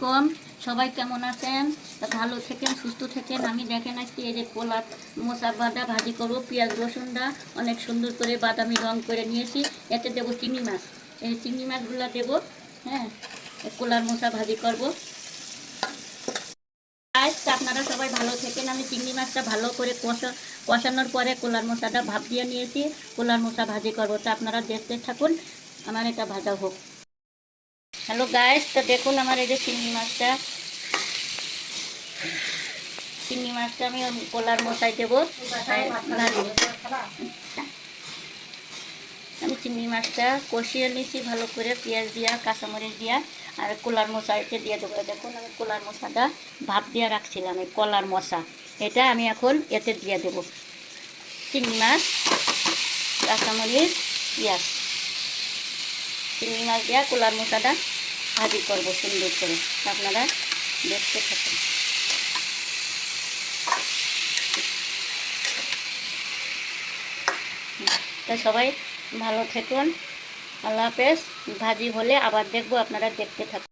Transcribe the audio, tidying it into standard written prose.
কম সবাই কেমন আছেন? তা ভালো থাকেন, সুস্থ থাকেন। আমি দেখেন আজকে এই যে কলার মোচা বাদা ভাজি করবো। পেঁয়াজ রসুনটা অনেক সুন্দর করে বাদামি রং করে নিয়েছি। এতে দেবো চিংড়ি মাছ, এই চিংড়ি মাছগুলো দেবো। হ্যাঁ, কলার মোচা ভাজি করবো। আজকে আপনারা সবাই ভালো থাকেন। আমি চিংড়ি মাছটা ভালো করে কষানোর পরে কলার মোচাটা ভাপ দিয়ে নিয়েছি। কলার মোচা ভাজি করবো, তা আপনারা দেখতে থাকুন, আমার এটা ভাজা হোক। হ্যালো গাইস, তো দেখুন আমার এই যে চিংড়ি মাছটা আমি কলার মশাই দেবো। আমি চিংড়ি মাছটা কষিয়ে নিয়েছি ভালো করে, পেঁয়াজ দিয়া কাঁচামরিচ দিয়া, আর কলার মশাইতে দিয়ে দেবো। দেখুন আমি কলার মশাটা ভাপ দিয়ে রাখছিলাম, এই কলার মশা এটা আমি এখন এতে দিয়ে দেবো। চিংড়ি মাছ, কাঁচামরিচ, পেঁয়াজ, চিংড়ি মাছ দিয়া কলার মশাটা ভাজি করবো সুন্দর করে। আপনারা দেখতে থাকুন। তো সবাই ভালো থাকুন, আল্লাহ হাফেজ। ভাজি হলে আবার দেখবো, আপনারা দেখতে থাকুন।